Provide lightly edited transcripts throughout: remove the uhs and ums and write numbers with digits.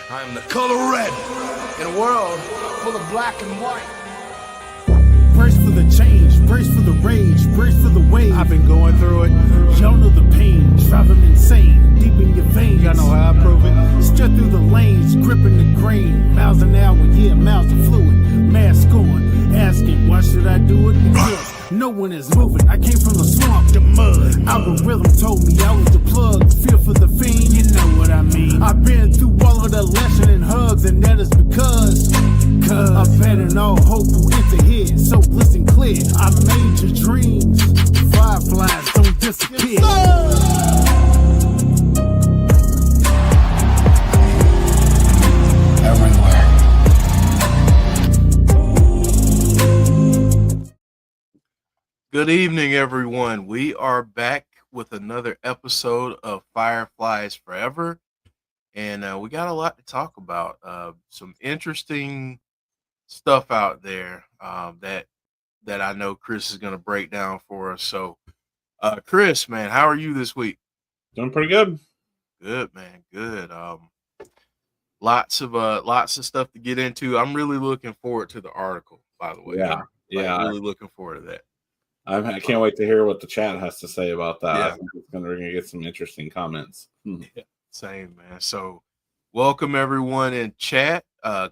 I am the color red in a world full of black and white. Brace for the change, brace for the rage, brace for the wave. I've been going through it. Y'all know the pain, driving me insane, deep in your veins. Y'all know how I prove it. Strut through the lanes, gripping the grain. Miles an hour, yeah, miles of fluid. Mask on, asking, why should I do it? Because no one is moving. I came from the swamp, the mud. Algorithm told me I was the plug. Feel for the fiend, you know what I mean. I've been through all of the lesson and hugs, and that is because I've betting all hope will enter here. So listen clear, I made your dreams. Fireflies don't disappear. Everywhere. Good evening, everyone. We are back with another episode of Fireflies Forever, and we got a lot to talk about. Some interesting stuff out there that I know Chris is going to break down for us. So, Chris, man, how are you this week? Doing pretty good. Good, man. Good. Lots of stuff to get into. I'm really looking forward to the article, by the way. Yeah. Really looking forward to that. I can't wait to hear what the chat has to say about that. Yeah. I think we're going to get some interesting comments. Yeah, same, man. So, welcome everyone in chat.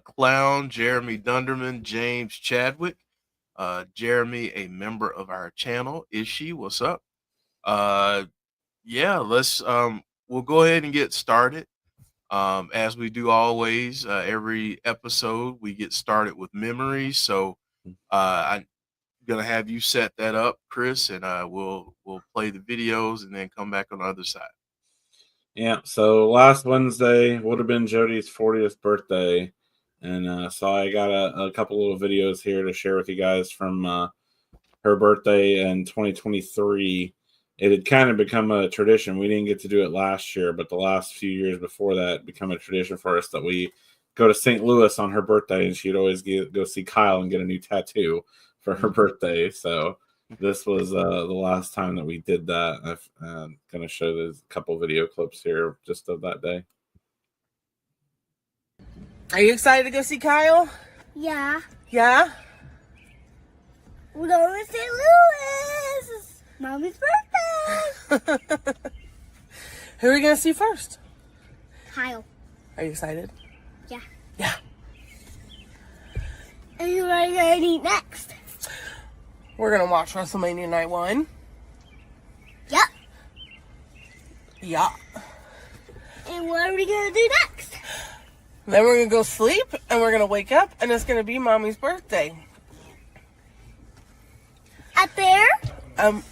Clown, Jeremy Dunderman, James Chadwick, Jeremy, a member of our channel. Ishi, what's up? Yeah, let's we'll go ahead and get started. As we do always, every episode we get started with memories. So I'm gonna have you set that up, Chris, and we'll play the videos and then come back on the other side. Yeah, so last Wednesday would have been Jodie's 40th birthday. And so I got a couple little videos here to share with you guys from her birthday in 2023. It had kind of become a tradition. We didn't get to do it last year, but the last few years before that become a tradition for us that we go to St. Louis on her birthday, and she'd always go see Kyle and get a new tattoo for her birthday. So this was the last time that we did that. I'm going to show there's a couple video clips here just of that day. Are you excited to go see Kyle? Yeah. Yeah? We're going to St. Louis. It's Mommy's birthday. Who are we going to see first? Kyle. Are you excited? Yeah. Yeah. And what are you going to eat next? We're going to watch WrestleMania Night 1. Yep. Yeah. And what are we going to do next? Then we're going to go sleep, and we're going to wake up, and it's going to be Mommy's birthday. Up there? And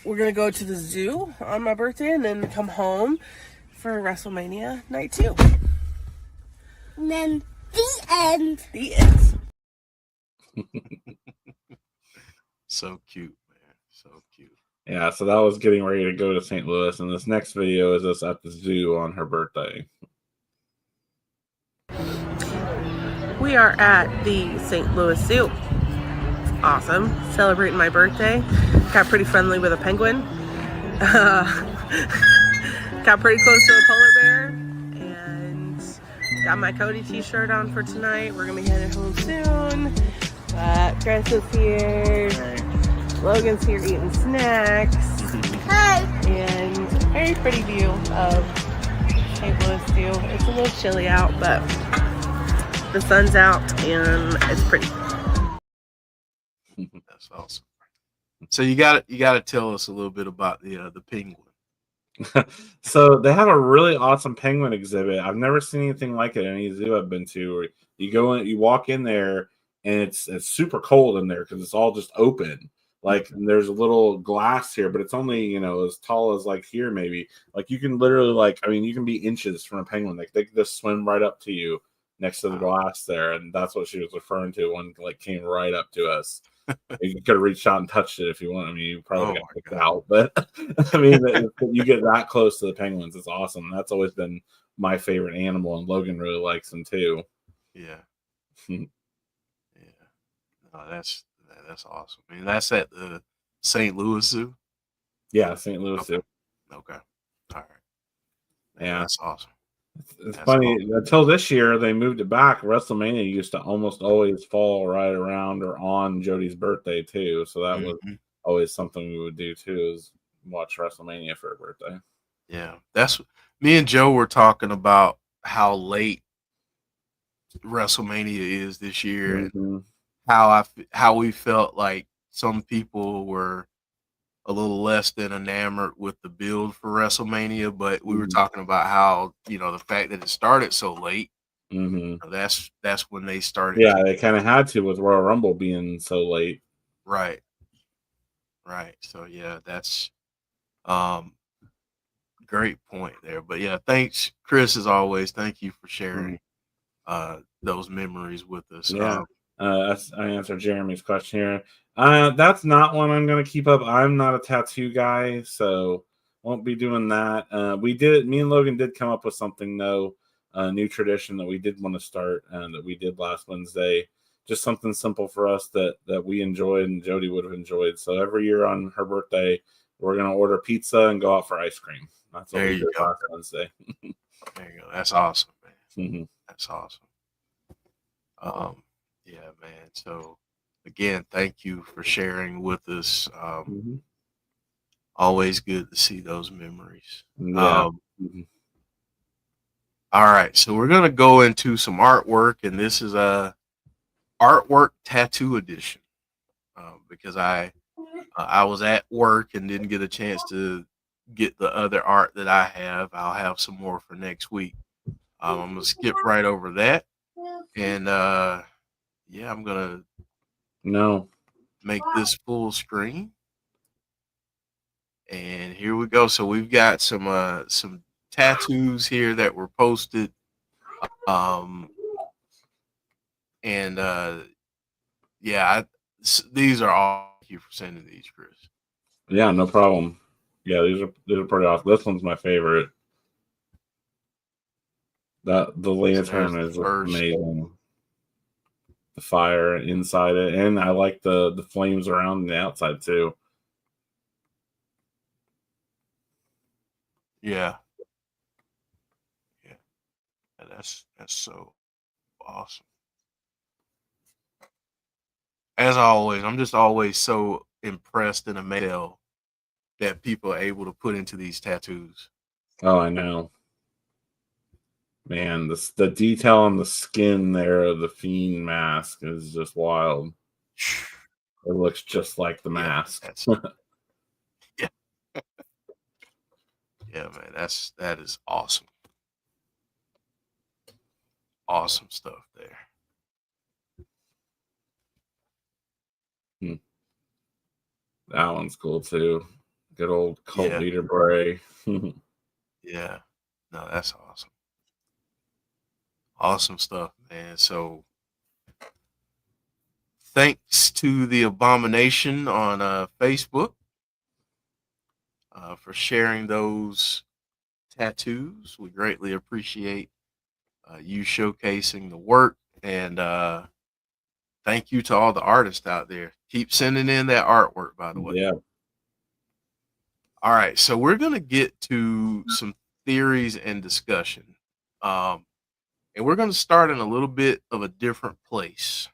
we're going to go to the zoo on my birthday and then come home for WrestleMania Night 2. And then the end. The end. So cute, man. So cute. Yeah, so that was getting ready to go to St. Louis, and this next video is us at the zoo on her birthday. We are at the St. Louis Zoo. Awesome. Celebrating my birthday. Got pretty friendly with a penguin. Got pretty close to a polar bear. And got my Cody t-shirt on for tonight. We're going to be headed home soon. Chris is here. Logan's here eating snacks. Hi. And a very pretty view of St. Louis Zoo. It's a little chilly out, but the sun's out and it's pretty. That's awesome. So you got to tell us a little bit about the penguin. So they have a really awesome penguin exhibit. I've never seen anything like it in any zoo I've been to. Where you go in, you walk in there, and it's super cold in there because it's all just open. Like there's a little glass here, but it's only as tall as like here maybe. Like you can literally you can be inches from a penguin. Like they can just swim right up to you next to the glass there, and that's what she was referring to when came right up to us. You could have reached out and touched it if you want. I mean, you probably got kicked out, but I mean, you get that close to the penguins, it's awesome. That's always been my favorite animal, and Logan really likes them too. Yeah. Yeah. No, that's awesome. I mean, that's at the St. Louis Zoo. Yeah, St. Louis Zoo. Okay. All right. Yeah, that's awesome. It's That's funny. awesome. Until this year, they moved it back. WrestleMania used to almost always fall right around or on Jodie's birthday too. So that was Mhm. always something we would do too, is watch WrestleMania for her birthday. Yeah, that's me and Joe were talking about how late WrestleMania is this year, and Mm-hmm. how we felt like some people were a little less than enamored with the build for WrestleMania, but we were Mm-hmm. talking about how, the fact that it started so late, Mm-hmm. that's when they started Yeah, to. they kind of had to with Royal Rumble being so late. Right, right. So yeah, that's um great point there. But yeah, thanks, Chris, as always. Thank you for Mhm. sharing those memories with us. Yeah. I answered Jeremy's question here. That's not one I'm going to keep up. I'm not a tattoo guy, so won't be doing that. Me and Logan did come up with something though, a new tradition that we did want to start and that we did last Wednesday. Just something simple for us that we enjoyed and Jody would have enjoyed. So every year on her birthday, we're going to order pizza and go out for ice cream. That's what There we you did go. last Wednesday. There you go. That's awesome, man. Mm-hmm. That's awesome. Um, yeah, man. So again, thank you for sharing with us. Mm-hmm. Always good to see those memories. Yeah. Mhm. All right, so we're gonna go into some artwork, and this is a artwork tattoo edition because I was at work and didn't get a chance to get the other art that I have. I'll have some more for next week. I'm gonna skip right over that, and yeah, I'm gonna No. make this full screen. And here we go. So we've got some tattoos here that were posted. Um and yeah, these are all. Thank you for sending these, Chris. Yeah, no problem. Yeah, these are pretty awesome. This one's my favorite. That the So there's lantern the is just first. amazing. The fire inside it, and I like the flames around the outside too. Yeah, yeah. That's so awesome. As always, I'm just always so impressed and amazed that people are able to put into these tattoos. Oh, I know, man. The detail on the skin there of the fiend mask is just wild. It looks just like the Yeah, mask. that's yeah, yeah, man. That is awesome. Awesome stuff there. Hmm. That one's cool too. Good old cult Yeah, leader Bray. yeah. No, that's awesome. Awesome stuff, man. So thanks to the Abomination on Facebook for sharing those tattoos. We greatly appreciate you showcasing the work, and thank you to all the artists out there. Keep sending in that artwork, by the way. Yeah. All right, so we're gonna get to some theories and discussion, and we're gonna start in a little bit of a different place.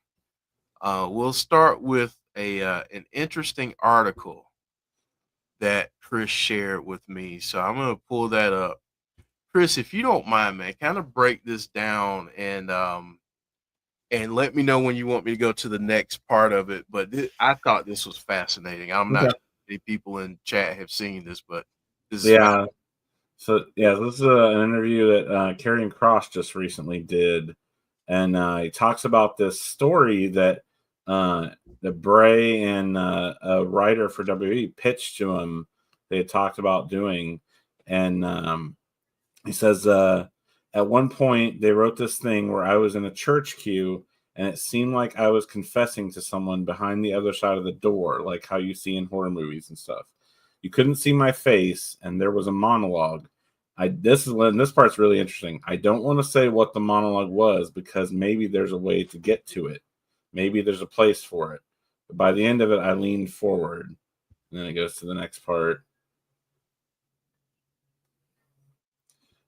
We'll start with a an interesting article that Chris shared with me. So I'm gonna pull that up. Chris, if you don't mind, man, kind of break this down and let me know when you want me to go to the next part of it. But I thought this was fascinating. I'm not Okay. sure if any people in chat have seen this, but this is Yeah. So yeah, this is an interview that Karrion Kross just recently did, and he talks about this story that that Bray and a writer for WWE pitched to him. They had talked about doing, and he says at one point they wrote this thing where I was in a church queue and it seemed like I was confessing to someone behind the other side of the door, like how you see in horror movies and stuff. You couldn't see my face, and there was a monologue. This part's really interesting. I don't want to say what the monologue was because maybe there's a way to get to it. Maybe there's a place for it. But by the end of it, I leaned forward. And then it goes to the next part.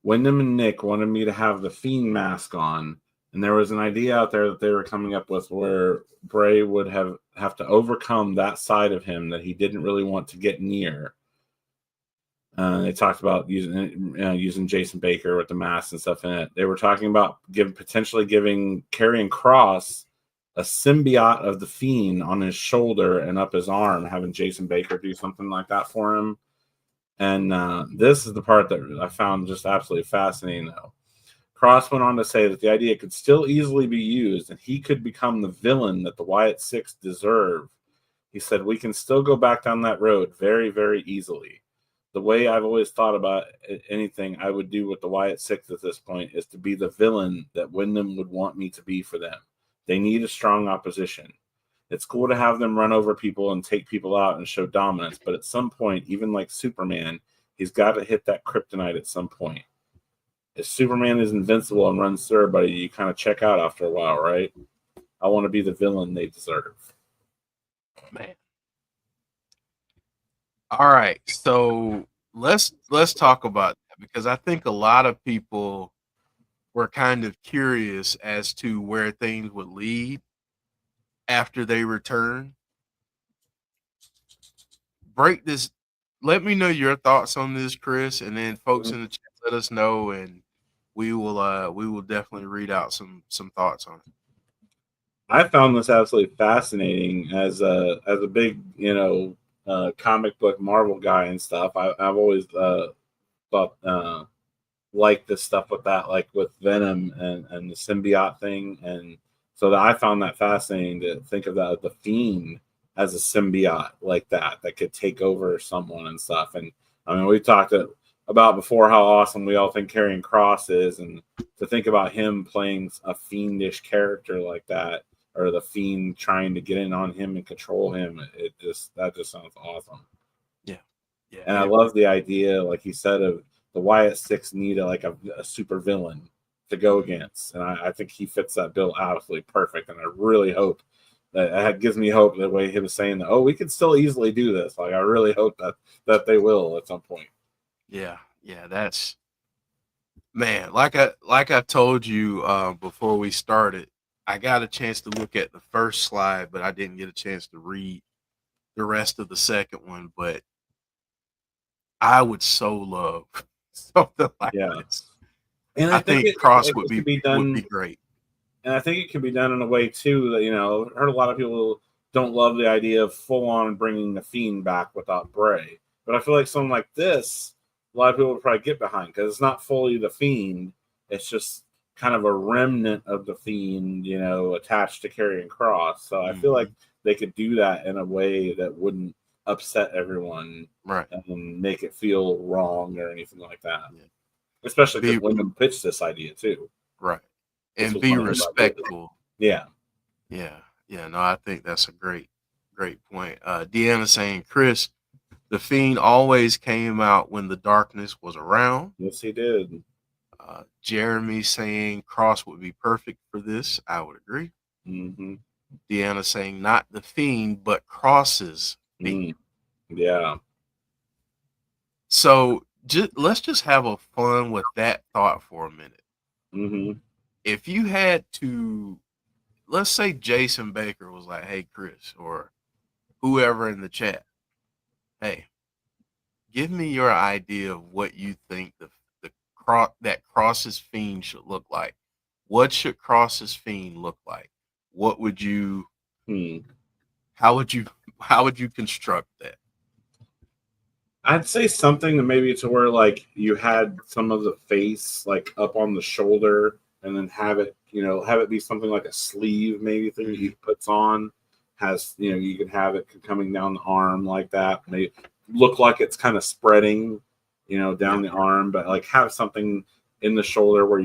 Wyndham and Nick wanted me to have the Fiend mask on, and there was an idea out there that they were coming up with where Bray would have to overcome that side of him that he didn't really want to get near. They talked about using Jason Baker with the mask and stuff in it. They were talking about potentially giving Karrion Kross a symbiote of the Fiend on his shoulder and up his arm, having Jason Baker do something like that for him. And this is the part that I found just absolutely fascinating, though. Kross went on to say that the idea could still easily be used, and he could become the villain that the Wyatt Sicks deserve. He said, we can still go back down that road very, very easily. The way I've always thought about anything I would do with the Wyatt Sicks at this point is to be the villain that Wyndham would want me to be for them. They need a strong opposition. It's cool to have them run over people and take people out and show dominance, but at some point, even like Superman, he's got to hit that kryptonite at some point. If Superman is invincible and runs through everybody, you kind of check out after a while, right? I want to be the villain they deserve. Man. All right, so let's talk about that, because I think a lot of people were kind of curious as to where things would lead after they return. Break this. Let me know your thoughts on this, Chris, and then folks in the chat, let us know, and we will definitely read out some thoughts on it. I found this absolutely fascinating as a big, comic book Marvel guy and stuff. I've always thought like this stuff with that, like with Venom and the symbiote thing, and so I found that fascinating to think of that, the Fiend as a symbiote like that could take over someone and stuff. And I mean, we talked about before how awesome we all think Karrion Kross is, and to think about him playing a fiendish character like that, or the Fiend trying to get in on him and control him, that just sounds awesome. Yeah. And I love the idea, like you said, of the Wyatt Sicks need a super villain to go against, and I think he fits that bill absolutely perfect. And I really hope that gives me hope the way he was saying that. Oh, we could still easily do this. Like, I really hope that they will at some point. Yeah, that's, man. Like I told you before we started, I got a chance to look at the first slide, but I didn't get a chance to read the rest of the second one. But I would so love something like this. And I think Kross would be great. And I think it can be done in a way too that, I've heard a lot of people don't love the idea of full on bringing the Fiend back without Bray. But I feel like something like this, a lot of people would probably get behind, because it's not fully the Fiend. It's just kind of a remnant of the Fiend, attached to Karrion Kross. So I feel like they could do that in a way that wouldn't upset everyone, right, and make it feel wrong or anything like that. Yeah. Especially because Wyndham pitched this idea too, right, and be respectful. Yeah. No, I think that's a great point. Deanna saying, Chris, the Fiend always came out when the darkness was around. Yes, he did. Jeremy saying Kross would be perfect for this. I would agree. Mm-hmm. Deanna saying not the Fiend, but Kross's Fiend. Yeah. So let's just have a fun with that thought for a minute. Mm-hmm. If you had to, let's say Jason Baker was like, hey, Chris, or whoever in the chat, hey, give me your idea of what you think that Kross's Fiend should look like. What should Kross's Fiend look like? What would you? How would you construct that? I'd say something that maybe to where like you had some of the face like up on the shoulder, and then have it be something like a sleeve maybe thing he puts on. Has you can have it coming down the arm like that. Maybe look like it's kind of spreading, down the arm, but like have something in the shoulder where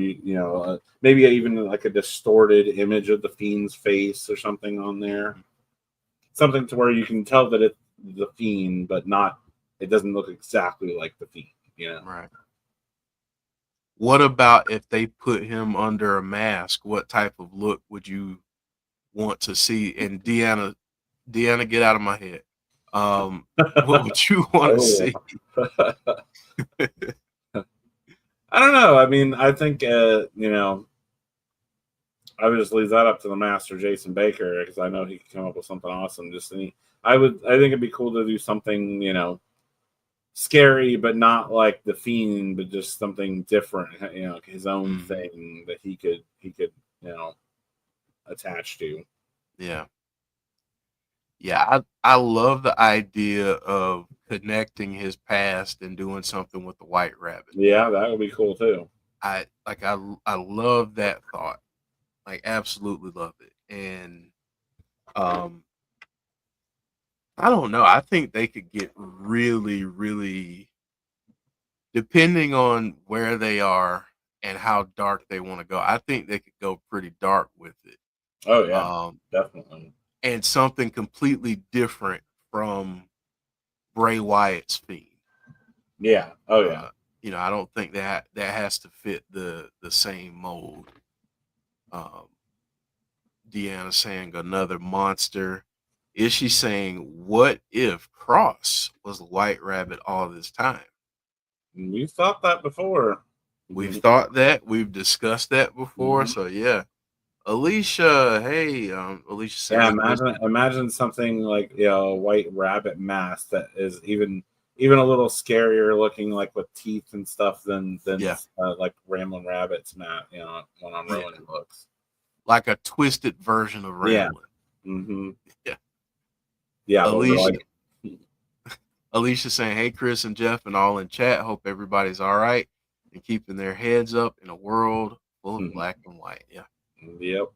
maybe even like a distorted image of the Fiend's face or something on there. Something to where you can tell that it's the Fiend, but it doesn't look exactly like the Fiend, Right. What about if they put him under a mask? What type of look would you want to see? And Deanna, get out of my head. What would you want to see? I don't know. I mean, I think I would just leave that up to the master, Jason Baker, because I know he could come up with something awesome. I think it'd be cool to do something, scary, but not like the Fiend, but just something different, his own thing that he could, attach to. Yeah. Yeah, I love the idea of connecting his past and doing something with the White Rabbit. Yeah, that would be cool too. I love that thought. Like, absolutely love it. And I don't know. I think they could get really, really, depending on where they are and how dark they want to go. I think they could go pretty dark with it. Oh yeah, definitely. And something completely different from Bray Wyatt's Fiend. Yeah. Oh yeah. I don't think that has to fit the same mold. Deanna saying another monster. Is she saying, what if Cross was the White Rabbit all this time? We've thought that before. We've thought that. We've discussed that before. So yeah. Alicia, hey, Alicia said, yeah, imagine something like a White Rabbit mask that is even a little scarier looking, like with teeth and stuff than like Ramblin' Rabbit's one on Rowan looks. Like a twisted version of Ramblin'. Yeah. Mm-hmm. Yeah. Yeah. Alicia saying, hey, Chris and Jeff and all in chat. Hope everybody's all right and keeping their heads up in a world full of black and white. Yeah. Yep.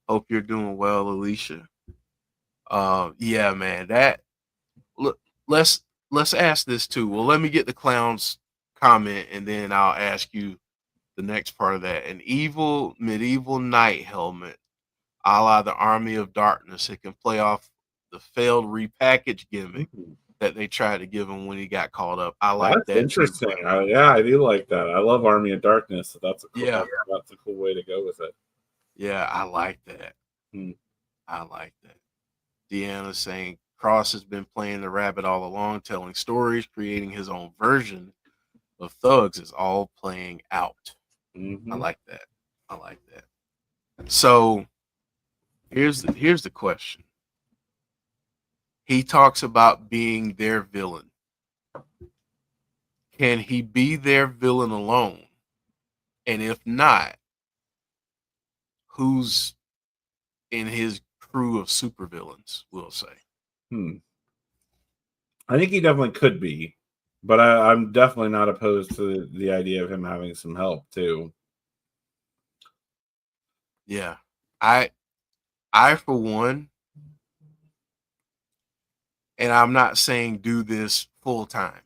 Hope you're doing well, Alicia. Yeah, man. Let's ask this too. Well, let me get the clown's comment and then I'll ask you the next part of that. An evil medieval knight helmet, a la the Army of Darkness. It can play off the failed repackaged gimmick that they tried to give him when he got called up. I like that. Interesting. I do like that. I love Army of Darkness. So that's a cool way to go with it. Yeah, I like that. I like that. Deanna saying Cross has been playing the rabbit all along, telling stories, creating his own version of thugs is all playing out. I like that. So here's the question. He talks about being their villain. Can he be their villain alone? And if not, who's in his crew of supervillains, we'll say? I think he definitely could be, but I'm definitely not opposed to the idea of him having some help too. Yeah. I for one, and I'm not saying do this full time.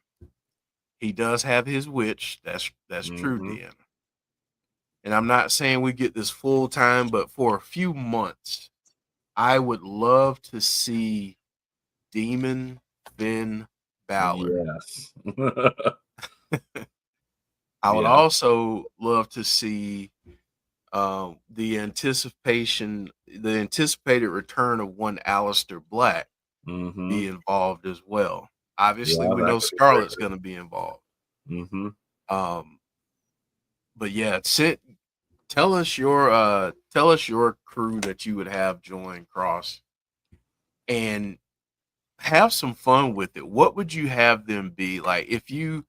He does have his witch. That's true, Deanna. And I'm not saying we get this full time, but for a few months, I would love to see Demon Finn Balor. Yes. I would also love to see the anticipated return of one Aleister Black be involved as well. Obviously, we know Scarlett's going to be involved. But yeah, tell us your crew that you would have join Cross and have some fun with it. What would you have them be? Like, if you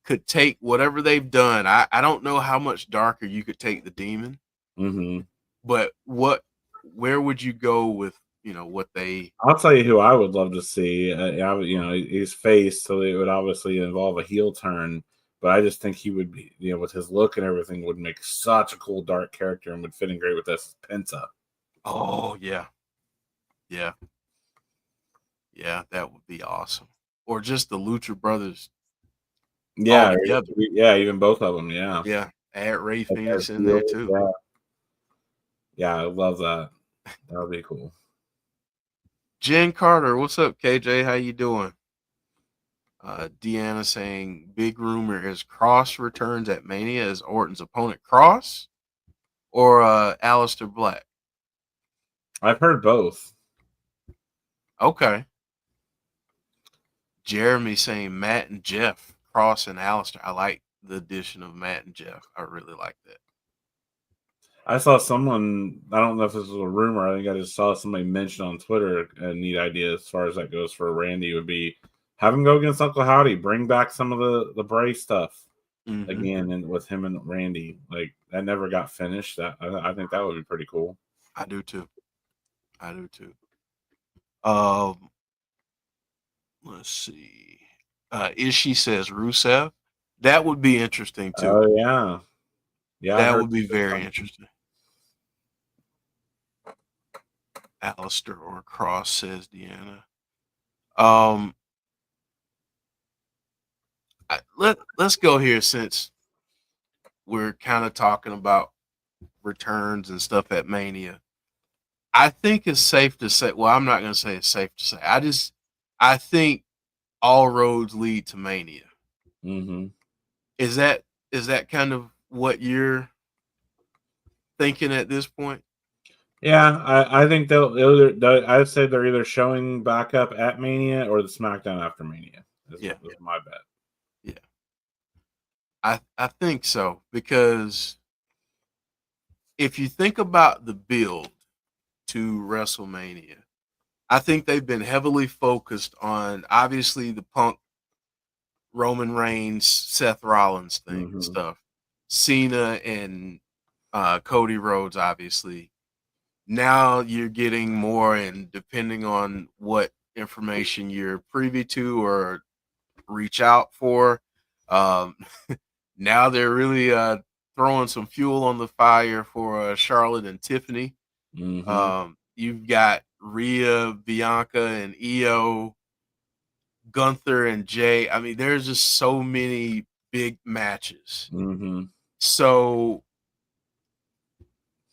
could take whatever they've done, I don't know how much darker you could take the demon, but where would you go with what they? I'll tell you who I would love to see. He's face, so it would obviously involve a heel turn. But I just think he would be, with his look and everything, would make such a cool dark character and would fit in great with this Penta. Oh yeah, that would be awesome. Or just the Lucha Brothers. Yeah, even both of them. Yeah. Add Ray Phoenix in there too. Yeah, I love that. That would be cool. Jen Carter, what's up, KJ? How you doing? Deanna saying big rumor is Cross returns at Mania as Orton's opponent. Cross or Aleister Black? I've heard both. Okay. Jeremy saying Matt and Jeff, Cross and Aleister. I like the addition of Matt and Jeff. I really like that. I saw someone, I don't know if this was a rumor, I think I just saw somebody mention on Twitter a neat idea as far as that goes for Randy would be have him go against Uncle Howdy, bring back some of the Bray stuff again, and with him and Randy. Like, that never got finished. That I think that would be pretty cool. I do too. Let's see. Ishi says Rusev. That would be interesting too. Oh yeah. Yeah. That would be very interesting. Alistair or Cross, says Deanna. Let's go here since we're kind of talking about returns and stuff at Mania. I think it's safe to say, well, I'm not going to say it's safe to say. I think all roads lead to Mania. Mm-hmm. Is that kind of what you're thinking at this point? Yeah, I think I'd say they're either showing back up at Mania or the SmackDown after Mania. Is my bet. Yeah, I think so, because if you think about the build to WrestleMania, I think they've been heavily focused on obviously the Punk, Roman Reigns, Seth Rollins thing and stuff, Cena and Cody Rhodes, obviously. Now you're getting more, and depending on what information you're privy to or reach out for, now they're really throwing some fuel on the fire for Charlotte and Tiffany. You've got Rhea, Bianca, and Io, Gunther and Jay. I mean, there's just so many big matches. So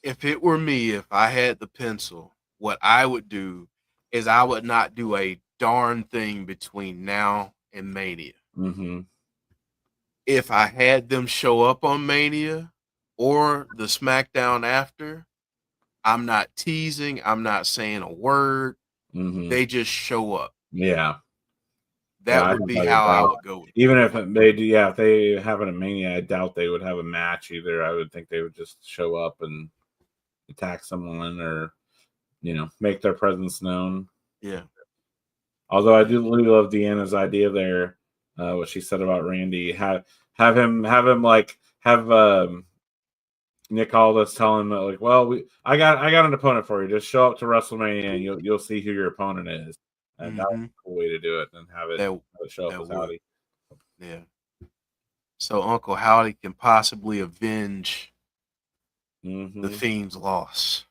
if it were me, if I had the pencil, what I would do is I would not do a darn thing between now and Mania. If I had them show up on Mania or the SmackDown after, I'm not teasing. I'm not saying a word. They just show up. Yeah. That would be how I would go with it. Even if if they have it at Mania, I doubt they would have a match either. I would think they would just show up and attack someone or, make their presence known. Yeah. Although I do really love Deanna's idea there, what she said about Randy. Have Nick Aldis tell him that, like, well, I got an opponent for you. Just show up to WrestleMania and you'll see who your opponent is. And that would be a cool way to do it and have it show up with Howdy. Yeah. So Uncle Howdy can possibly avenge the Fiend's loss.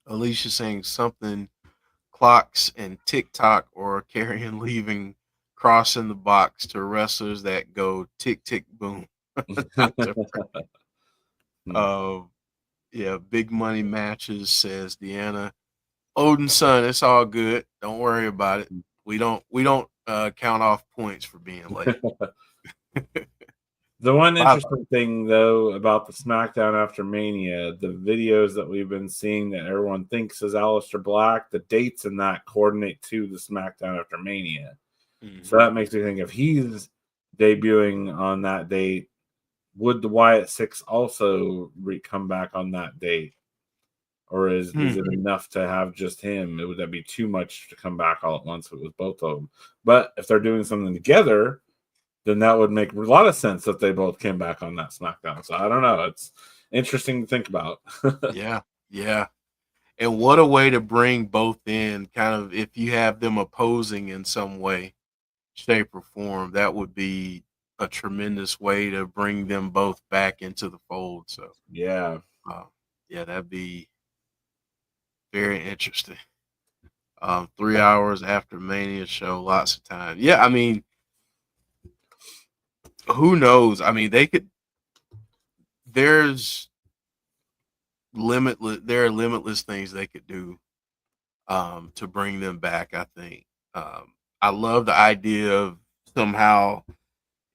Alicia saying something clocks and TikTok or Carrion leaving Cross in the box to wrestlers that go tick tick boom. Yeah, big money matches, says Deanna. Odin's son, it's all good. Don't worry about it. We don't count off points for being late. The one interesting thing, though, about the SmackDown after Mania, the videos that we've been seeing that everyone thinks is Aleister Black, the dates in that coordinate to the SmackDown after Mania. So that makes me think, if he's debuting on that date, would the Wyatt Sicks also come back on that date? Or is it enough to have just him? Would that be too much to come back all at once with both of them? But if they're doing something together, then that would make a lot of sense that they both came back on that SmackDown. So I don't know. It's interesting to think about. Yeah. And what a way to bring both in, kind of, if you have them opposing in some way, shape, or form. That would be a tremendous way to bring them both back into the fold. So yeah, that'd be very interesting. 3 hours after Mania show, lots of time. Yeah, I mean, who knows? I mean, there are limitless things they could do to bring them back, I think. I love the idea of somehow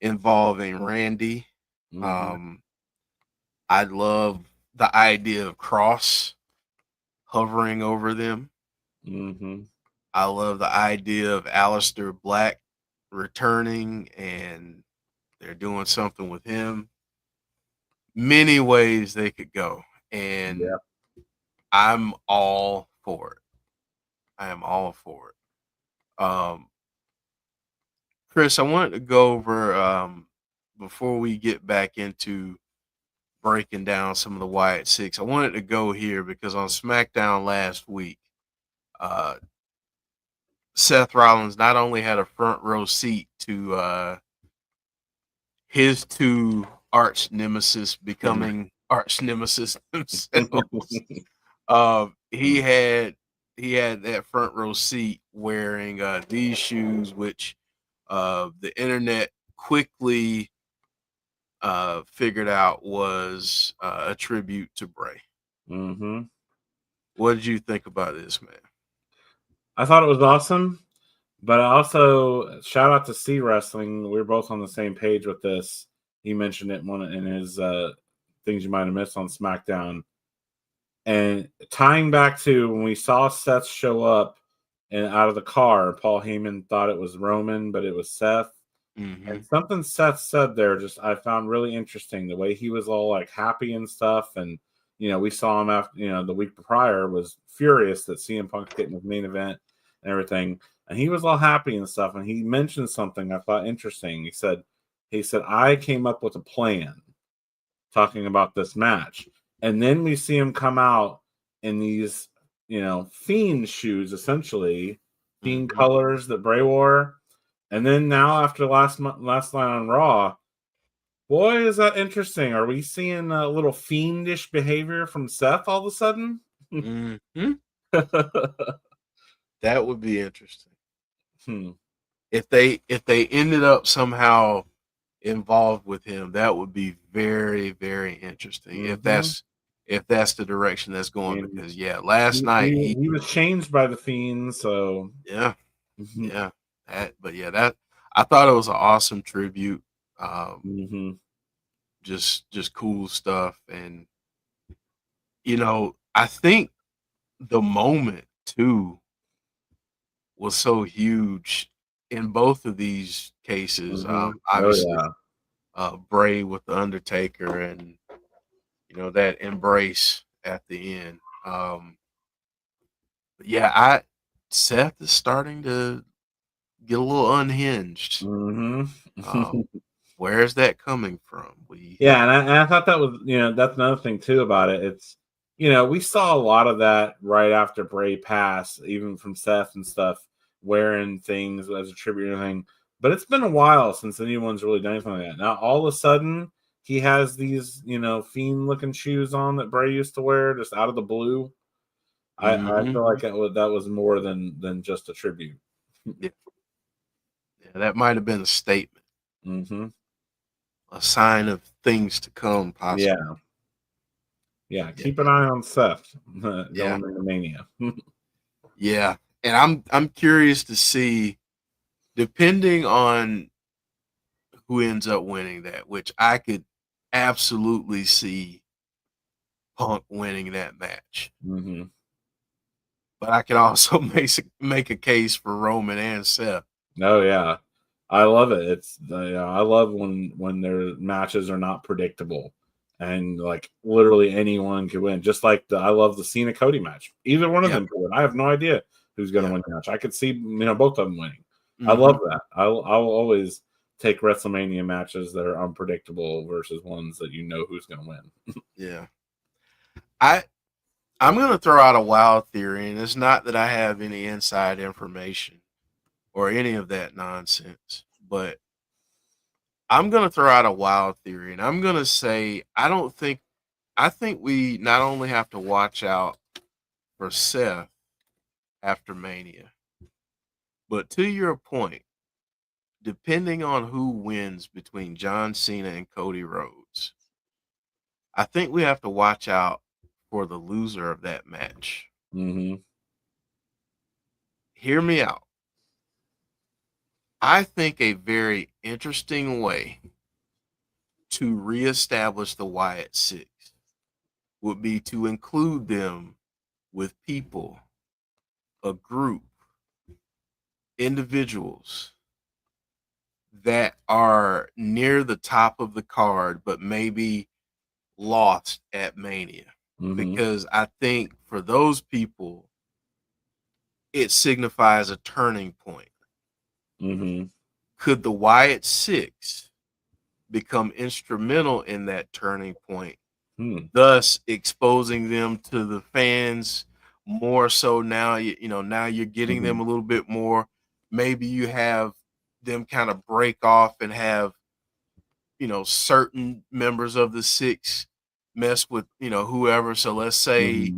involving Randy. I love the idea of Cross hovering over them. I love the idea of Aleister Black returning and They're doing something with him. Many ways they could go, and Yeah. I'm all for it. I am all for it. Chris, I wanted to go over before we get back into breaking down some of the Wyatt Sicks. I wanted to go here because on SmackDown last week, uh, Seth Rollins not only had a front row seat to his two arch nemesis becoming arch nemesis themselves. He had that front row seat wearing these shoes, which the internet quickly figured out was a tribute to Bray. Mm-hmm. What did you think about this, man? I thought it was awesome, but I also shout out to C Wrestling. We were both on the same page with this. He mentioned it in his things you might have missed on SmackDown. And tying back to when we saw Seth show up and out of the car, Paul Heyman thought it was Roman, but it was Seth. Mm-hmm. And something Seth said there just I found really interesting. The way he was all like happy and stuff. And, we saw him after, the week prior was furious that CM Punk's getting his main event and everything. And he was all happy and stuff. And he mentioned something I thought interesting. He said, I came up with a plan talking about this match. And then we see him come out in these, Fiend shoes, essentially, Fiend colors that Bray wore. And then now, after last night on Raw, boy, is that interesting. Are we seeing a little fiendish behavior from Seth all of a sudden? Mm-hmm. That would be interesting. If they ended up somehow involved with him, that would be very, very interesting. Mm-hmm. If that's the direction that's going, because last night he was changed by the Fiend, so yeah. That I thought it was an awesome tribute. Just cool stuff, and I think the moment too was so huge in both of these cases. Obviously, Bray with the Undertaker, and that embrace at the end. Seth is starting to get a little unhinged. Where's that coming from? And I thought that was, that's another thing too about it. It's, we saw a lot of that right after Bray passed, even from Seth and stuff, wearing things as a tribute and everything. But it's been a while since anyone's really done anything like that. Now, all of a sudden, he has these, Fiend-looking shoes on that Bray used to wear, just out of the blue. I feel like that was more than just a tribute. Yeah, that might have been a statement. A sign of things to come, possibly. Keep an eye on Seth going into Mania. And I'm curious to see, depending on who ends up winning that, which I could absolutely see Punk winning that match. But I can also make a case for Roman and Seth. Oh yeah, I love it. It's I love when their matches are not predictable, and like literally anyone could win. Just like I love the Cena Cody match. Either one of them could win. I have no idea who's going to win the match. I could see both of them winning. I love that. I'll always take WrestleMania matches that are unpredictable versus ones that who's going to win. I'm going to throw out a wild theory, and it's not that I have any inside information or any of that nonsense, but I'm going to throw out a wild theory, and I'm going to say I think we not only have to watch out for Seth after Mania, but to your point, depending on who wins between John Cena and Cody Rhodes, I think we have to watch out for the loser of that match. Hear me out. I think a very interesting way to reestablish the Wyatt Sicks would be to include them with people, a group, individuals that are near the top of the card, but maybe lost at Mania. Because I think for those people, it signifies a turning point. Could the Wyatt Sicks become instrumental in that turning point, thus exposing them to the fans more so now? Now you're getting them a little bit more. Maybe you have them kind of break off and have, certain members of the Six mess with, whoever. So let's say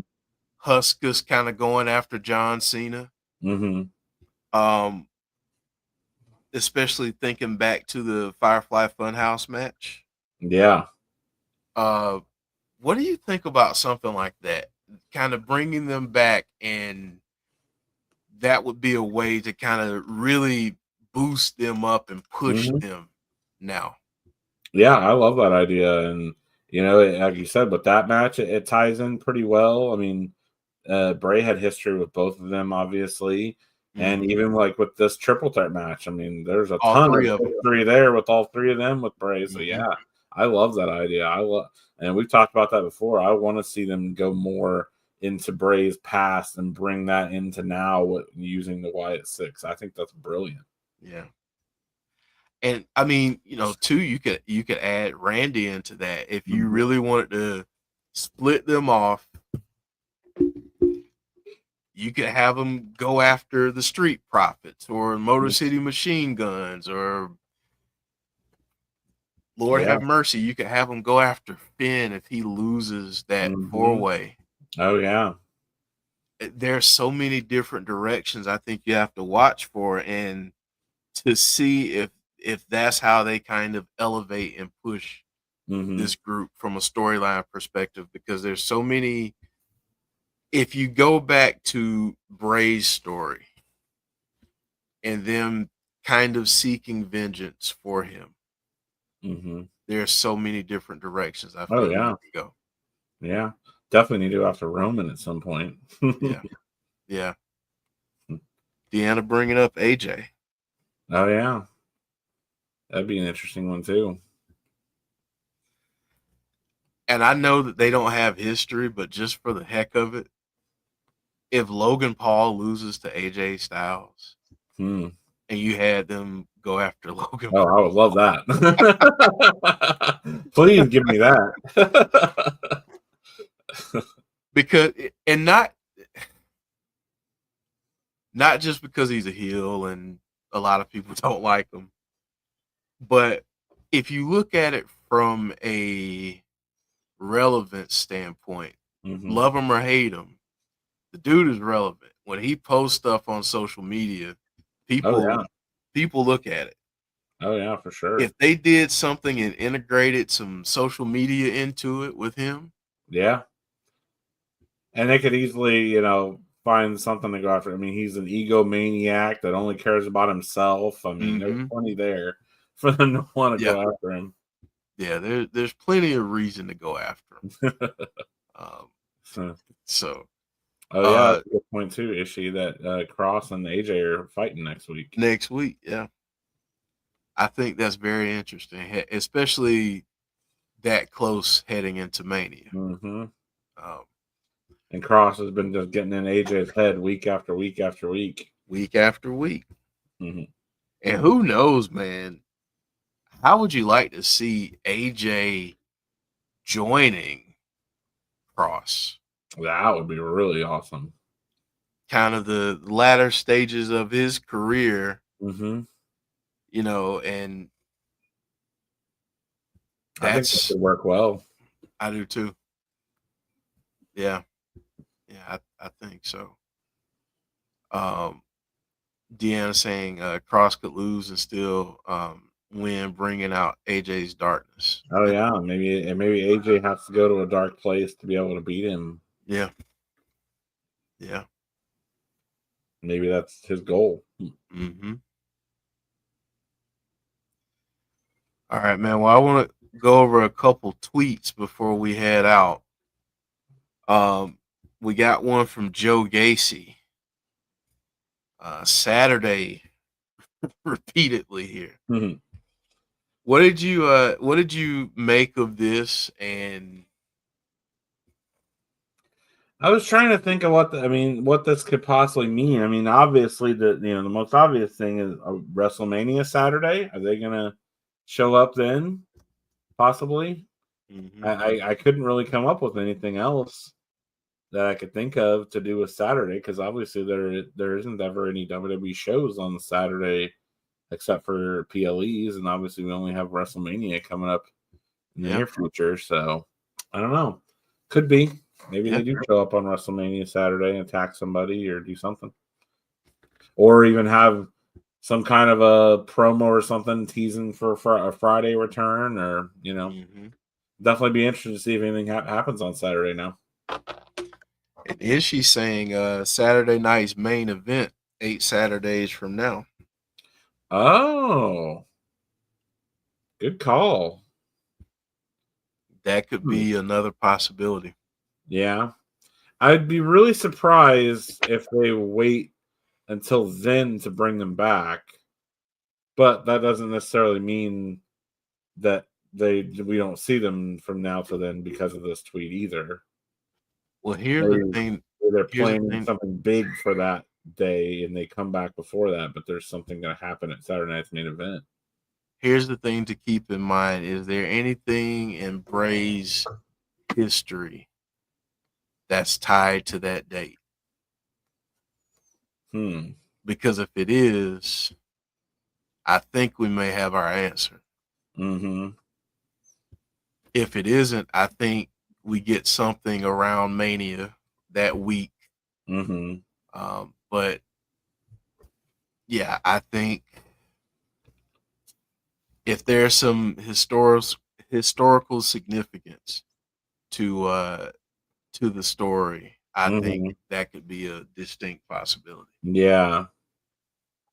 Huskus kind of going after John Cena. Especially thinking back to the Firefly Funhouse match. Yeah. What do you think about something like that? Kind of bringing them back, and that would be a way to kind of really boost them up and push them now. Yeah, I love that idea. And, like you said, with that match, it ties in pretty well. I mean, Bray had history with both of them, obviously. And even like with this triple threat match, I mean, there's a ton of history there with all three of them with Bray. So yeah, I love that idea. And we've talked about that before. I want to see them go more into Bray's past and bring that into now using the Wyatt Sicks. I think that's brilliant. Yeah. And I mean, too, you could add Randy into that if you really wanted to split them off. You could have them go after the Street Profits or Motor City Machine Guns, or Lord have mercy, you could have them go after Finn if he loses that 4-way. Oh yeah. There's so many different directions I think you have to watch for, and to see if that's how they kind of elevate and push this group from a storyline perspective, because there's so many. If you go back to Bray's story and them kind of seeking vengeance for him, there's so many different directions I feel to go. Yeah, definitely need to go after Roman at some point. Yeah. Deanna bringing up AJ. Oh yeah, that'd be an interesting one too. And I know that they don't have history, but just for the heck of it, if Logan Paul loses to AJ Styles and you had them go after Logan Paul. I would love that. Please give me that. Because, and not just because he's a heel and a lot of people don't like him, but if you look at it from a relevance standpoint, love him or hate him, the dude is relevant. When he posts stuff on social media, people look at it. Oh yeah, for sure. If they did something and integrated some social media into it with him, yeah, and they could easily, find something to go after. I mean, he's an egomaniac that only cares about himself. I mean, there's plenty there for them to want to go after him. Yeah, there's plenty of reason to go after him. So. Oh yeah, that's a good point too. Ishii, that Cross and AJ are fighting next week. Yeah. I think that's very interesting, especially that close heading into Mania. And Cross has been just getting in AJ's head week after week after week. Week after week. And who knows, man? How would you like to see AJ joining Cross? That would be really awesome. Kind of the latter stages of his career, and I think that would work well. I do too. Yeah, I think so. Deanna saying Cross could lose and still win, bringing out AJ's darkness. Oh yeah, maybe AJ has to go to a dark place to be able to beat him. Yeah. Maybe that's his goal. All right, man. Well, I want to go over a couple tweets before we head out. We got one from Joe Gacy. Saturday, repeatedly here. What did you make of this? And I was trying to think of what this could possibly mean. I mean, obviously, the most obvious thing is a WrestleMania Saturday. Are they gonna show up then? Possibly. I couldn't really come up with anything else that I could think of to do with Saturday, because obviously there isn't ever any WWE shows on Saturday except for PLEs, and obviously we only have WrestleMania coming up in the near future. So I don't know. Could be. Maybe they do show up on WrestleMania Saturday and attack somebody or do something. Or even have some kind of a promo or something teasing for a Friday return, or, definitely be interested to see if anything happens on Saturday now. And is she saying Saturday night's main event 8 Saturdays from now? Oh, good call. That could be another possibility. Yeah. I'd be really surprised if they wait until then to bring them back. But that doesn't necessarily mean that we don't see them from now to then because of this tweet either. Well, here's the thing. They're planning something big for that day and they come back before that, but there's something going to happen at Saturday night's main event. Here's the thing to keep in mind. Is there anything in Bray's history that's tied to that date? Because if it is, I think we may have our answer. If it isn't, I think we get something around Mania that week. But yeah, I think if there's some historical significance to the story, I think that could be a distinct possibility. Yeah.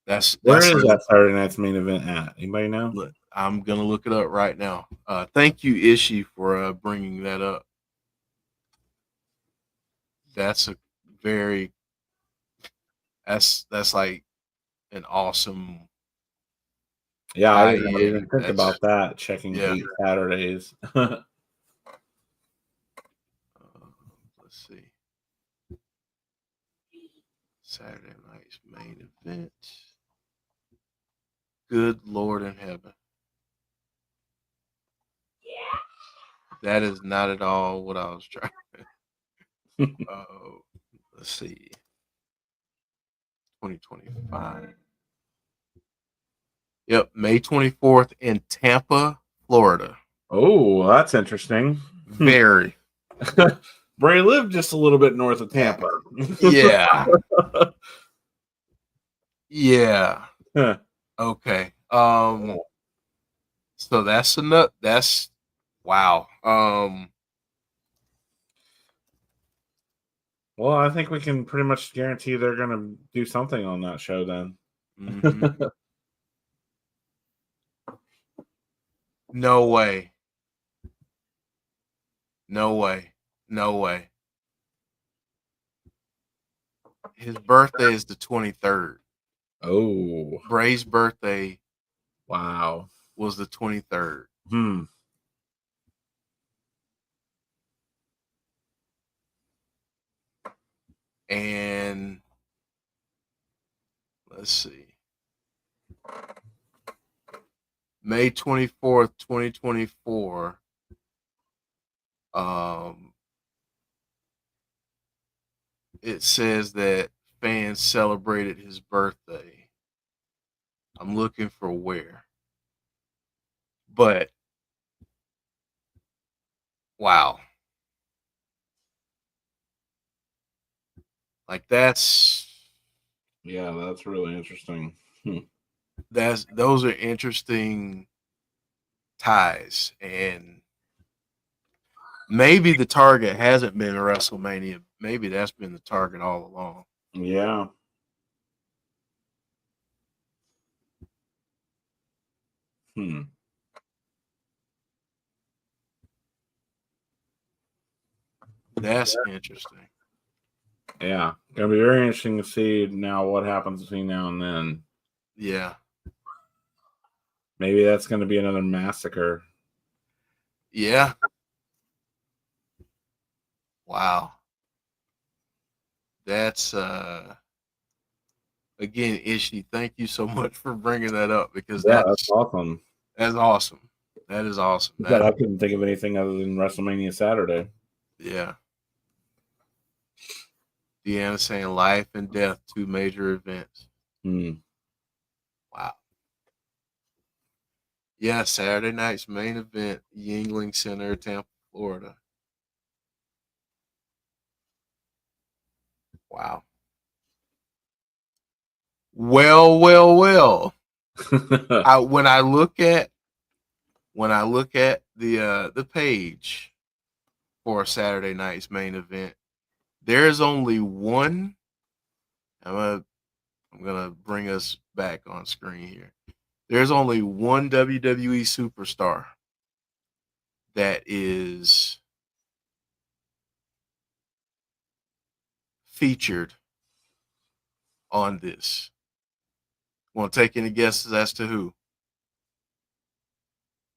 Where is that Saturday night's main event at? Anybody know? Look, I'm gonna look it up right now. Thank you, Ishii, for bringing that up. That's that's like an awesome. Yeah, I didn't even think about that. Checking 8 Saturdays. Let's see. Saturday night's main event. Good Lord in heaven. That is not at all what I was trying to. Let's see. 2025. Yep, May 24th in Tampa, Florida. Oh, that's interesting. Very. Bray lived just a little bit north of Tampa. Yeah. Yeah. Okay. So that's enough. That's wow. Well, I think we can pretty much guarantee they're going to do something on that show then. No way. No way. No way. His birthday is the 23rd. Oh. Bray's birthday. Wow. Was the 23rd. And let's see. May 24th, 2024. It says that fans celebrated his birthday. I'm looking for where. But wow. Like that's really interesting. Those are interesting ties, and maybe the target hasn't been WrestleMania. Maybe that's been the target all along. Yeah. That's interesting. Yeah. Gonna be very interesting to see now what happens between now and then. Yeah. Maybe that's going to be another massacre. Yeah. Wow. That's again, Ishi, thank you so much for bringing that up because Yeah, that's awesome. that's awesome. That is awesome. But I couldn't think of anything other than WrestleMania Saturday. Yeah. Deanna saying life and death, 2 major events. Wow. Yeah, Saturday night's main event, Yingling Center, Tampa, Florida. Wow. Well. When I look at the page for Saturday night's main event, there's only one. I'm gonna bring us back on screen here. There's only one WWE superstar that is featured on this. Want to take any guesses as to who?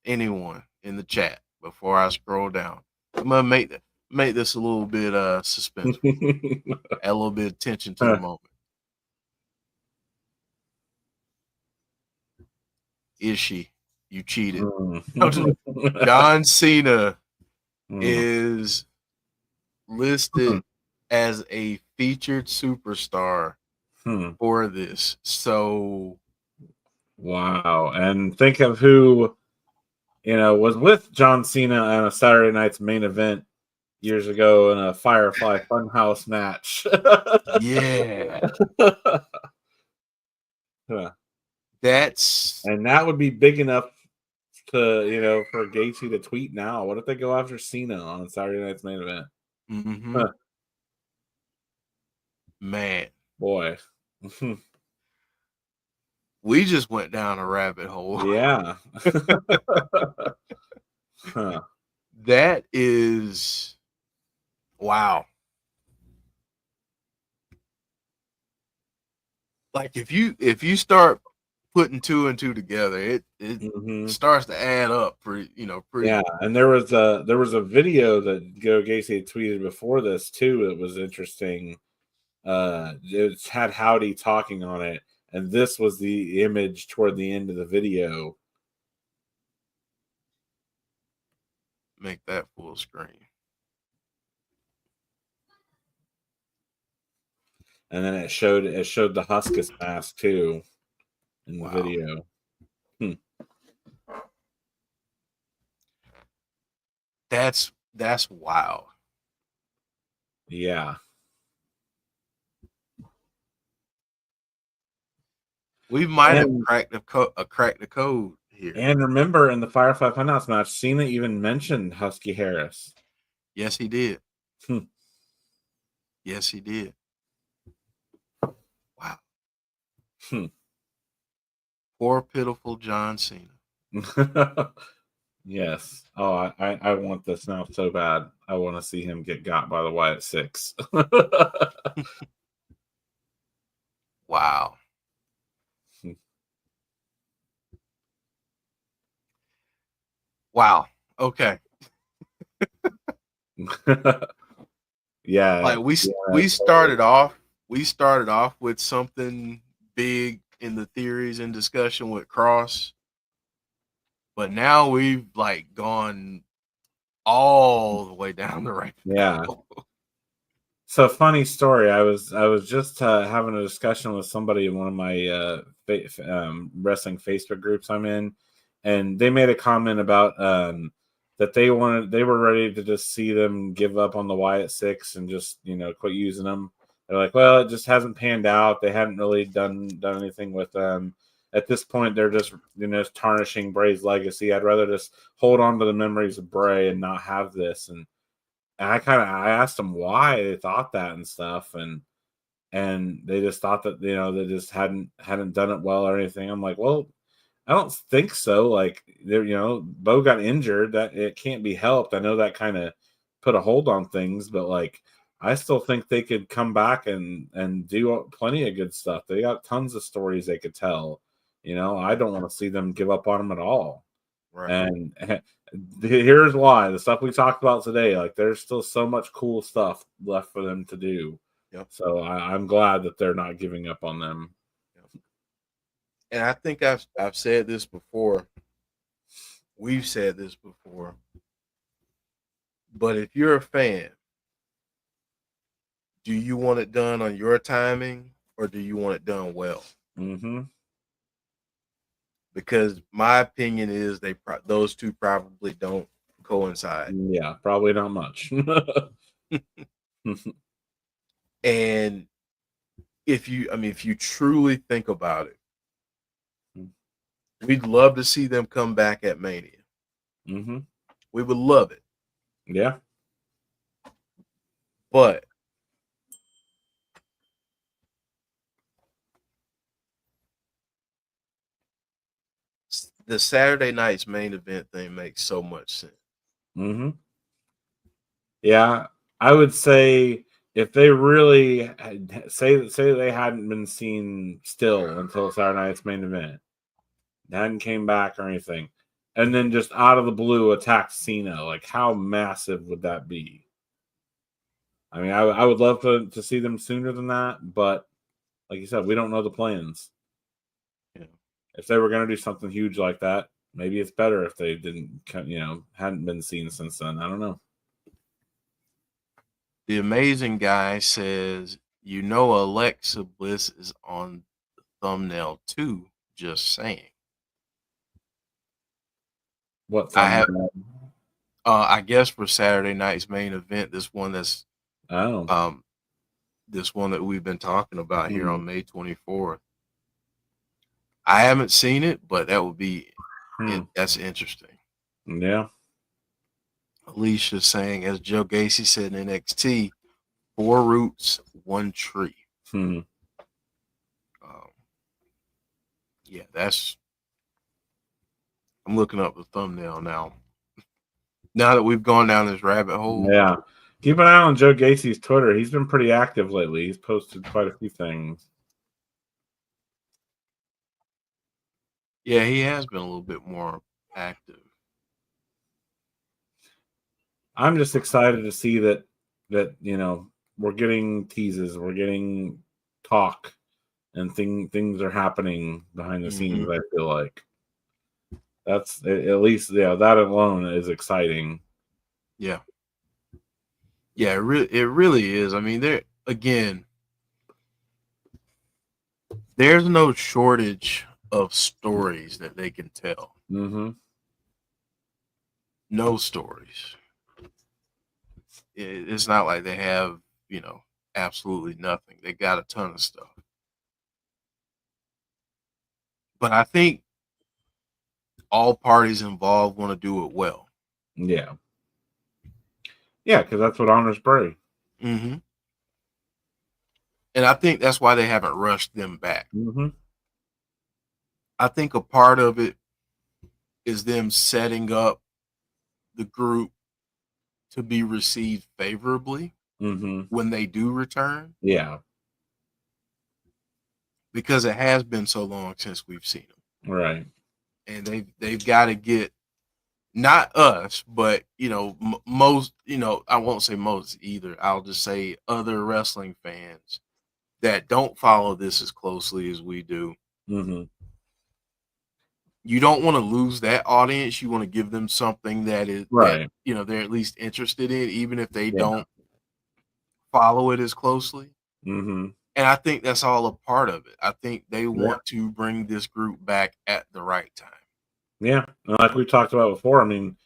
Anyone in the chat before I scroll down? I'm gonna make this a little bit suspenseful. Add a little bit of tension to the moment. Ishi, you cheated. John Cena is listed as a featured superstar for this. So, wow. And think of who, was with John Cena on a Saturday night's main event years ago in a Firefly Funhouse match. yeah. And that would be big enough to, for Gaethje to tweet now. What if they go after Cena on Saturday night's main event? Mm-hmm. Man. Boy. We just went down a rabbit hole. Yeah. That is wow. Like if you start putting 2 and 2 together, it starts to add up pretty. Yeah, and there was a video that Go Gacy tweeted before this too. It was interesting. It had Howdy talking on it, and this was the image toward the end of the video. Make that full screen. And then it showed the Huskus mask too in the video. That's wild. Yeah. We might have cracked the code here. And remember, in the Firefly Funhouse match, Cena even mentioned Husky Harris. Yes, he did. Yes, he did. Wow. Poor pitiful John Cena. Yes. Oh, I want this now so bad. I want to see him get got by the Wyatt Sicks. Wow. Wow. Okay. Yeah. Like we started off with something big in the theories and discussion with Cross, but now we've gone all the way down the right. Yeah. So funny story. I was just having a discussion with somebody in one of my wrestling Facebook groups I'm in, and they made a comment about that they were ready to just see them give up on the Wyatt Sicks and just quit using them. They're like, well, it just hasn't panned out. They hadn't really done anything with them. At this point, they're just tarnishing Bray's legacy. I'd rather just hold on to the memories of Bray and not have this. And I asked them why they thought that and stuff, and they just thought that they just hadn't done it well or anything. I'm like, well, I don't think so. Like, Bo got injured, that it can't be helped. I know that kind of put a hold on things, but I still think they could come back and do plenty of good stuff. They got tons of stories they could tell. I don't want to see them give up on them at all. Right. And here's why: the stuff we talked about today, like there's still so much cool stuff left for them to do. Yep. So I'm glad that they're not giving up on them. And I think I've said this before. We've said this before. But if you're a fan, do you want it done on your timing or do you want it done well? Mm-hmm. Because my opinion is those two probably don't coincide. Yeah, probably not much. And if you truly think about it, we'd love to see them come back at Mania. Mm-hmm. We would love it. Yeah. But the Saturday night's main event thing makes so much sense. Mm-hmm. Yeah, I would say if they really say they hadn't been seen still until Saturday night's main event, hadn't came back or anything, and then just out of the blue attacked Cena, like how massive would that be? I mean, I would love to see them sooner than that, but like you said, we don't know the plans. Yeah. If they were going to do something huge like that, maybe it's better if they didn't, hadn't been seen since then. I don't know. The amazing guy says, Alexa Bliss is on the thumbnail too. Just saying. What thumbnail? I guess for Saturday night's main event, this one that's this one that we've been talking about here on May 24th. I haven't seen it, but that would be that's interesting. Yeah. Alicia's saying, as Joe Gacy said in NXT, 4 roots, 1 tree. Yeah, I'm looking up the thumbnail now. Now that we've gone down this rabbit hole. Yeah. Keep an eye on Joe Gacy's Twitter. He's been pretty active lately. He's posted quite a few things. Yeah, he has been a little bit more active. I'm just excited to see that we're getting teases, we're getting talk, and things are happening behind the scenes. I feel like that's at least that alone is exciting. Yeah, it really is. I mean, there's no shortage of stories that they can tell. Mm-hmm. No stories. It's not like they have, absolutely nothing. They got a ton of stuff. But I think all parties involved want to do it well. Yeah. Yeah, because that's what honors Bray. Mm-hmm. And I think that's why they haven't rushed them back. Mm-hmm. I think a part of it is them setting up the group to be received favorably when they do return. Yeah. Because it has been so long since we've seen them. Right. And they've got to get, not us, but, most, I won't say most either. I'll just say other wrestling fans that don't follow this as closely as we do. Mm-hmm. You don't want to lose that audience. You want to give them something that is right. That, they're at least interested in, even if they don't follow it as closely. Mm-hmm. And I think that's all a part of it. I think they want to bring this group back at the right time. Yeah, like we talked about before. I mean,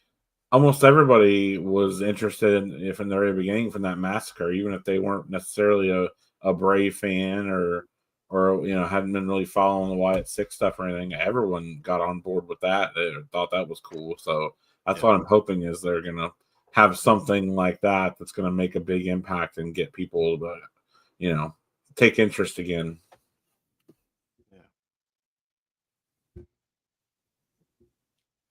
almost everybody was interested in, from the very beginning, from that massacre, even if they weren't necessarily a Bray fan or hadn't been really following the Wyatt Sicks stuff or anything. Everyone got on board with that. They thought that was cool. So that's what I'm hoping is they're gonna have something like that that's gonna make a big impact and get people to, take interest again.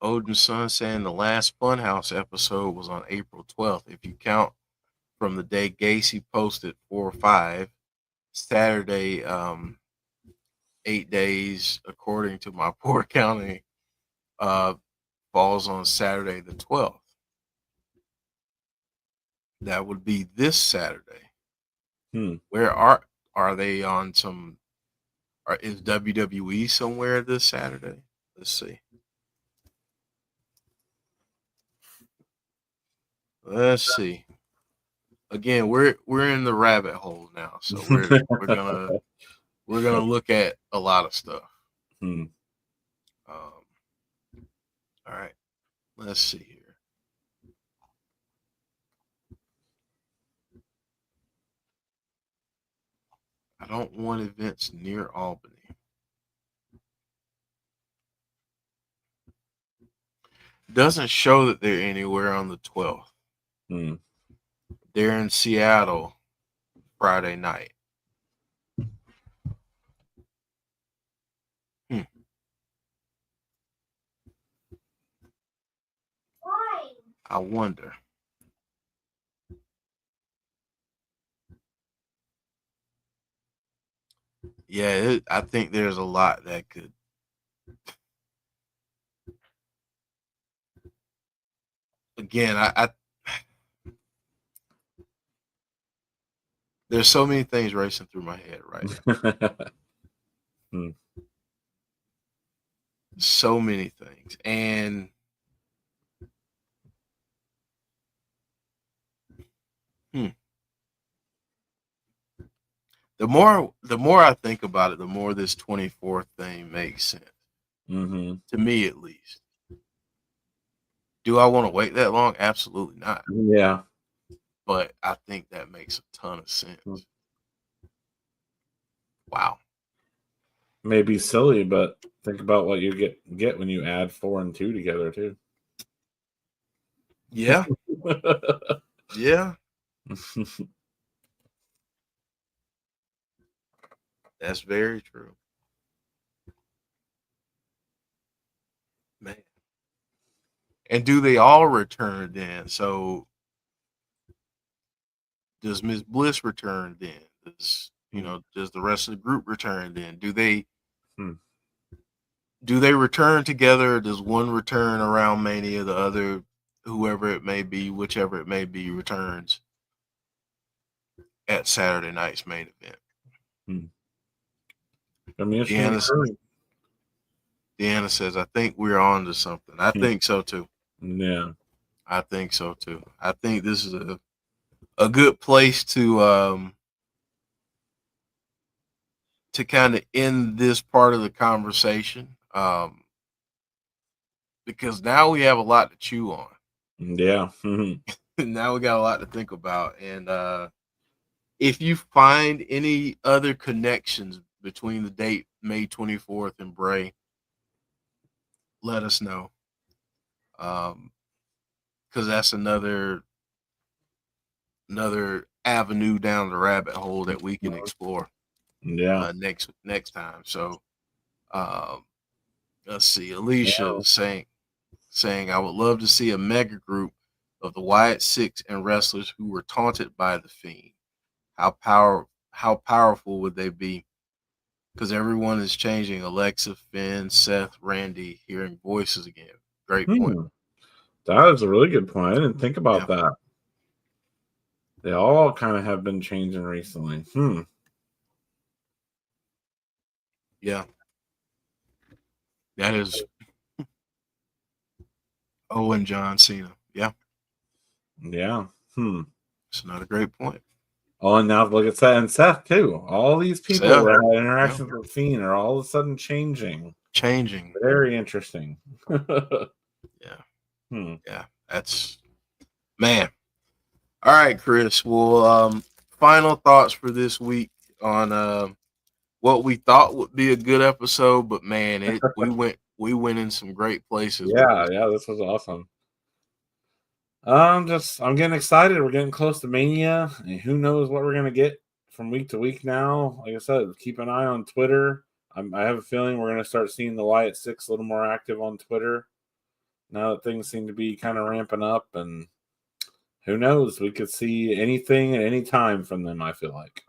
Odin's son saying the last Funhouse episode was on April 12th. If you count from the day Gacy posted 4 or 5, Saturday 8 days, according to my poor counting, falls on Saturday the 12th. That would be this Saturday. Where are they on some? Is WWE somewhere this Saturday? Let's see. Let's see. Again, we're in the rabbit hole now, so we're gonna look at a lot of stuff. All right, let's see here. I don't want events near Albany. Doesn't show that they're anywhere on the 12th. They're in Seattle Friday night. I wonder. Yeah, I think there's a lot that could. Again, I there's so many things racing through my head right now. So many things, and the more I think about it, the more this 24th thing makes sense. To me, at least. Do I want to wait that long? Absolutely not. Yeah. But I think that makes a ton of sense. Wow. Maybe silly, but think about what you get when you add 4 and 2 together too. Yeah. Yeah. That's very true. Man. And do they all return then? So does Miss Bliss return then? Does does the rest of the group return then? Do they return together? Or does one return around Mania, the other, whoever it may be, whichever it may be, returns at Saturday night's main event? Deanna says, I think we're on to something. I think so too. Yeah. I think so too. I think this is a good place to kind of end this part of the conversation. Because now we have a lot to chew on. Yeah. Now we got a lot to think about. And if you find any other connections between the date May 24th and Bray, let us know. Because that's another avenue down the rabbit hole that we can explore. Yeah. Next time. So let's see. Alicia saying I would love to see a mega group of the Wyatt Sicks and wrestlers who were taunted by the Fiend. How powerful would they be? Because everyone is changing. Alexa, Finn, Seth, Randy, hearing voices again. Great point. That is a really good point. I didn't think about that. They all kind of have been changing recently. Yeah. That is and John Cena. Yeah. Yeah. It's another great point. Oh, and now look at Seth and Seth too. All these people that had interactions with Fiend are all of a sudden changing. Very interesting. Yeah. Yeah. That's man. All right, Chris. Well, final thoughts for this week on what we thought would be a good episode, but man, we went in some great places. Yeah, this was awesome. I'm getting excited. We're getting close to Mania, and who knows what we're gonna get from week to week now. Like I said, keep an eye on Twitter. I have a feeling we're gonna start seeing the Wyatt Sicks a little more active on Twitter now that things seem to be kind of ramping up, and who knows, we could see anything at any time from them. I feel like.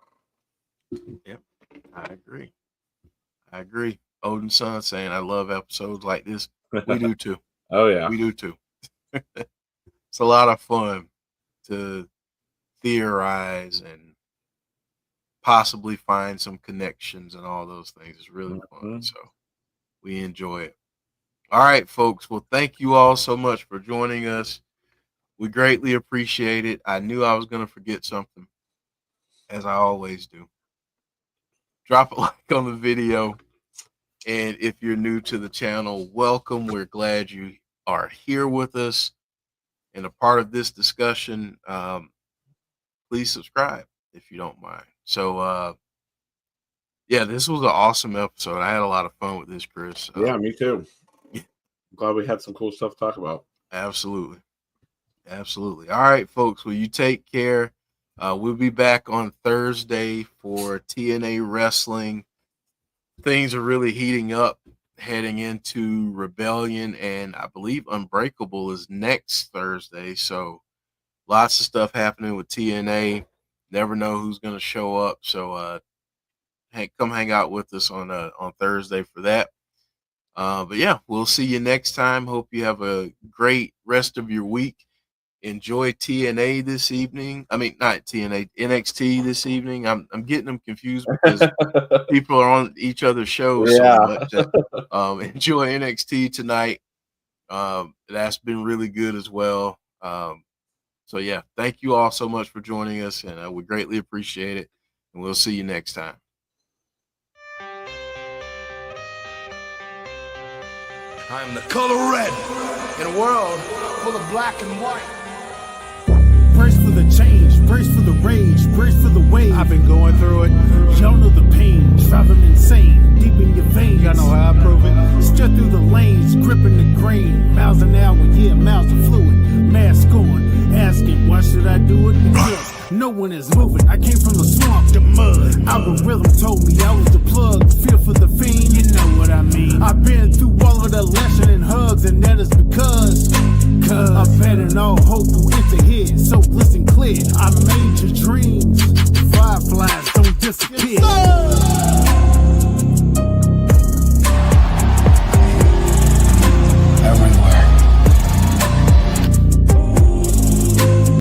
Yep, I agree. I agree. Odin Son saying I love episodes like this. We do too. Oh yeah. We do too. It's a lot of fun to theorize and possibly find some connections and all those things. It's really fun. So we enjoy it. All right, folks. Well, thank you all so much for joining us. We greatly appreciate it. I knew I was going to forget something, as I always do. Drop a like on the video. And if you're new to the channel, welcome. We're glad you are here with us and a part of this discussion. Please subscribe if you don't mind. So, yeah, this was an awesome episode. I had a lot of fun with this, Chris. Yeah, me too. I'm glad we had some cool stuff to talk about. Absolutely. Absolutely. All right, folks. Well, you take care. We'll be back on Thursday for TNA Wrestling. Things are really heating up heading into Rebellion, and I believe Unbreakable is next Thursday. So lots of stuff happening with TNA. Never know who's going to show up. So come hang out with us on Thursday for that. But yeah, we'll see you next time. Hope you have a great rest of your week. Enjoy TNA this evening. I mean, not TNA, NXT this evening. I'm getting them confused because people are on each other's shows so much. Enjoy NXT tonight. That's been really good as well. So yeah, thank you all so much for joining us, and we greatly appreciate it. And we'll see you next time. I'm the color red in a world full of black and white. Brace for the change, brace for the rage, brace for the wave. I've been going through it. Y'all know the pain, driving insane, deep in your veins. Y'all know how I prove it. Strut through the lanes, gripping the grain. Miles an hour, yeah, miles of fluid. Mask on, asking, why should I do it? Because no one is moving. I came from the swamp, the mud. Algorithm told me I was the plug. Feel for the fiend, you know what I mean. I've been through all of the lashing and hugs, and that is because I'm betting all hope will enter here. So listen clear, I made your dreams. Fireflies don't disappear.